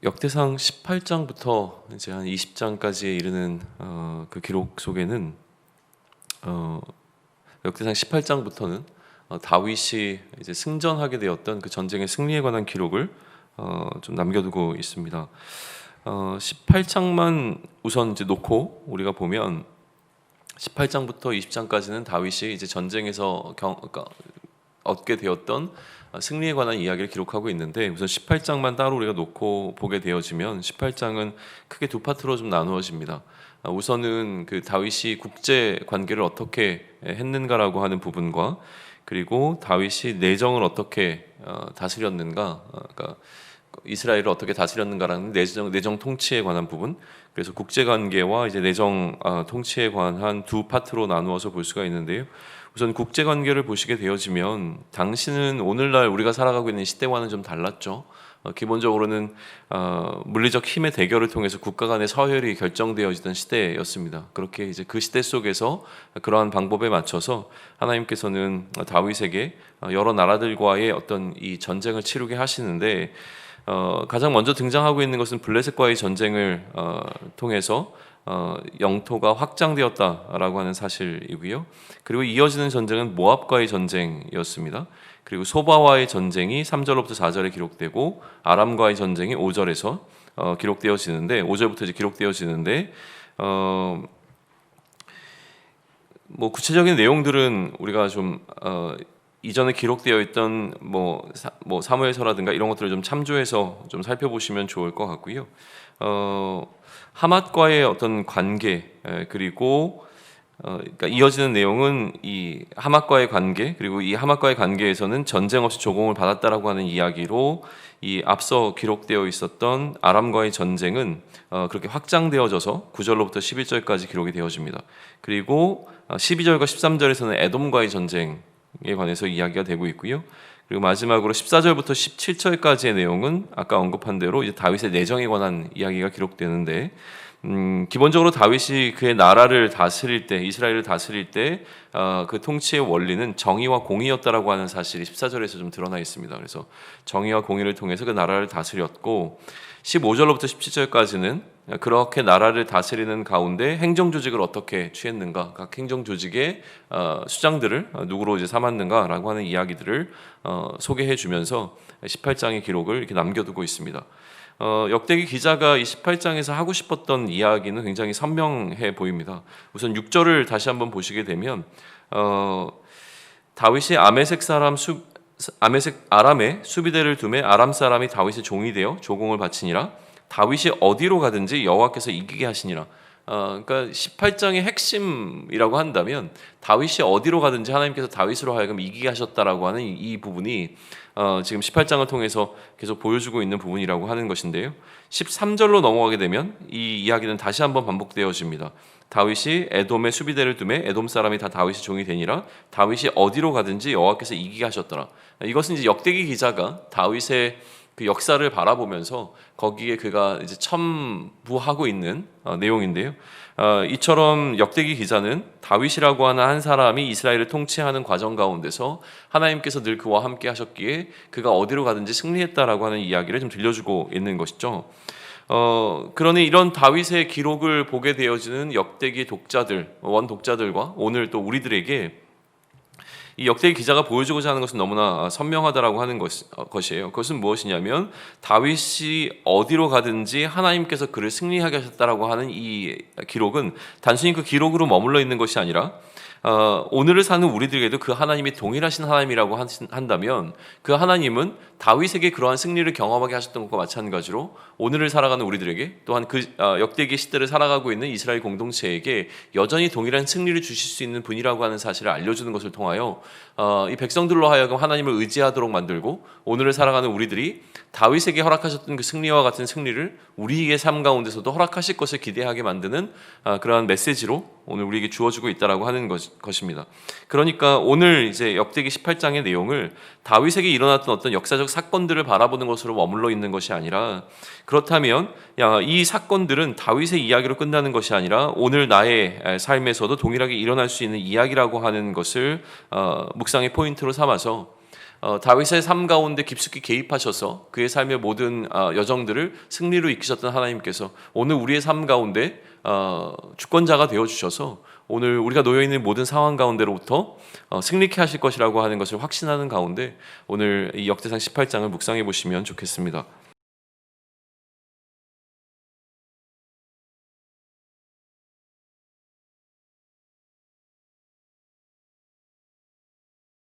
역대상 18장부터 이제 한 20장까지에 이르는 그 기록 속에는 역대상 18장부터는 다윗이 이제 승전하게 되었던 그 전쟁의 승리에 관한 기록을 좀 남겨두고 있습니다. 18장만 우선 이제 놓고 우리가 보면 18장부터 20장까지는 다윗이 이제 전쟁에서 그러니까 얻게 되었던 승리에 관한 이야기를 기록하고 있는데, 우선 18장만 따로 우리가 놓고 보게 되어지면 18장은 크게 두 파트로 좀 나누어집니다. 우선은 그 다윗이 국제 관계를 어떻게 했는가라고 하는 부분과, 그리고 다윗이 내정을 어떻게 다스렸는가, 그러니까 이스라엘을 어떻게 다스렸는가라는 내정 통치에 관한 부분. 그래서 국제 관계와 이제 내정 통치에 관한 두 파트로 나누어서 볼 수가 있는데요. 우선 국제 관계를 보시게 되어지면 당시는 오늘날 우리가 살아가고 있는 시대와는 좀 달랐죠. 기본적으로는 물리적 힘의 대결을 통해서 국가 간의 서열이 결정되어지던 시대였습니다. 그렇게 이제 그 시대 속에서 그러한 방법에 맞춰서 하나님께서는 다윗에게 여러 나라들과의 어떤 이 전쟁을 치르게 하시는데, 가장 먼저 등장하고 있는 것은 블레셋과의 전쟁을 통해서 영토가 확장되었다라고 하는 사실이고요. 그리고 이어지는 전쟁은 모압과의 전쟁이었습니다. 그리고 소바와의 전쟁이 3절부터 4절에 기록되고, 아람과의 전쟁이 5절에서 기록되어지는데, 5절부터 이제 기록되어지는데, 뭐 구체적인 내용들은 우리가 좀 이전에 기록되어 있던 뭐 사무엘서라든가 이런 것들을 좀 참조해서 좀 살펴보시면 좋을 것 같고요. 하맛과의 어떤 관계, 그리고 그러니까 이어지는 내용은 이 하맛과의 관계, 그리고 이 하맛과의 관계에서는 전쟁 없이 조공을 받았다라고 하는 이야기로, 이 앞서 기록되어 있었던 아람과의 전쟁은 그렇게 확장되어져서 9절로부터 11절까지 기록이 되어집니다. 그리고 12절과 13절에서는 에돔과의 전쟁에 관해서 이야기가 되고 있고요. 그리고 마지막으로 14절부터 17절까지의 내용은 아까 언급한 대로 이제 다윗의 내정에 관한 이야기가 기록되는데, 기본적으로 다윗이 그의 나라를 다스릴 때, 이스라엘을 다스릴 때 그 통치의 원리는 정의와 공의였다라고 하는 사실이 14절에서 좀 드러나 있습니다. 그래서 정의와 공의를 통해서 그 나라를 다스렸고, 15절로부터 17절까지는 그렇게 나라를 다스리는 가운데 행정 조직을 어떻게 취했는가, 각 행정 조직의 수장들을 누구로 이제 삼았는가라고 하는 이야기들을 소개해 주면서 18장의 기록을 이렇게 남겨두고 있습니다. 역대기 기자가 이 18장에서 하고 싶었던 이야기는 굉장히 선명해 보입니다. 우선 6절을 다시 한번 보시게 되면 다윗이 아람에 수비대를 두매 아람 사람이 다윗의 종이 되어 조공을 바치니라. 다윗이 어디로 가든지 여호와께서 이기게 하시니라. 그러니까 18장의 핵심이라고 한다면 다윗이 어디로 가든지 하나님께서 다윗으로 하여금 이기게 하셨다라고 하는 이 부분이 지금 18장을 통해서 계속 보여주고 있는 부분이라고 하는 것인데요. 13절로 넘어가게 되면 이 이야기는 다시 한번 반복되어집니다. 다윗이 에돔의 수비대를 두매 에돔 사람이 다 다윗의 종이 되니라. 다윗이 어디로 가든지 여호와께서 이기게 하셨더라. 이것은 이제 역대기 기자가 다윗의 그 역사를 바라보면서 거기에 그가 이제 첨부하고 있는 내용인데요. 이처럼 역대기 기자는 다윗이라고 하는 한 사람이 이스라엘을 통치하는 과정 가운데서 하나님께서 늘 그와 함께 하셨기에 그가 어디로 가든지 승리했다라고 하는 이야기를 좀 들려주고 있는 것이죠. 그러니 이런 다윗의 기록을 보게 되어지는 역대기 독자들, 원독자들과 오늘 또 우리들에게 이 역대기 기자가 보여주고자 하는 것은 너무나 선명하다라고 하는 것이에요. 그것은 무엇이냐면 다윗이 어디로 가든지 하나님께서 그를 승리하게 하셨다라고 하는 이 기록은 단순히 그 기록으로 머물러 있는 것이 아니라 오늘을 사는 우리들에게도 그 하나님이 동일하신 하나님이라고 한다면 그 하나님은 다윗에게 그러한 승리를 경험하게 하셨던 것과 마찬가지로 오늘을 살아가는 우리들에게, 또한 그 역대기 시대를 살아가고 있는 이스라엘 공동체에게 여전히 동일한 승리를 주실 수 있는 분이라고 하는 사실을 알려주는 것을 통하여 이 백성들로 하여금 하나님을 의지하도록 만들고, 오늘을 살아가는 우리들이 다윗에게 허락하셨던 그 승리와 같은 승리를 우리의 삶 가운데서도 허락하실 것을 기대하게 만드는 그러한 메시지로 오늘 우리에게 주어주고 있다라고 하는 것입니다. 그러니까 오늘 이제 역대기 18장의 내용을 다윗에게 일어났던 어떤 역사적 사건들을 바라보는 것으로 머물러 있는 것이 아니라, 그렇다면 이 사건들은 다윗의 이야기로 끝나는 것이 아니라 오늘 나의 삶에서도 동일하게 일어날 수 있는 이야기라고 하는 것을 묵상의 포인트로 삼아서 다윗의 삶 가운데 깊숙이 개입하셔서 그의 삶의 모든 여정들을 승리로 이끄셨던 하나님께서 오늘 우리의 삶 가운데 주권자가 되어 주셔서 오늘 우리가 놓여 있는 모든 상황 가운데로부터 승리케 하실 것이라고 하는 것을 확신하는 가운데 오늘 이 역대상 18장을 묵상해 보시면 좋겠습니다.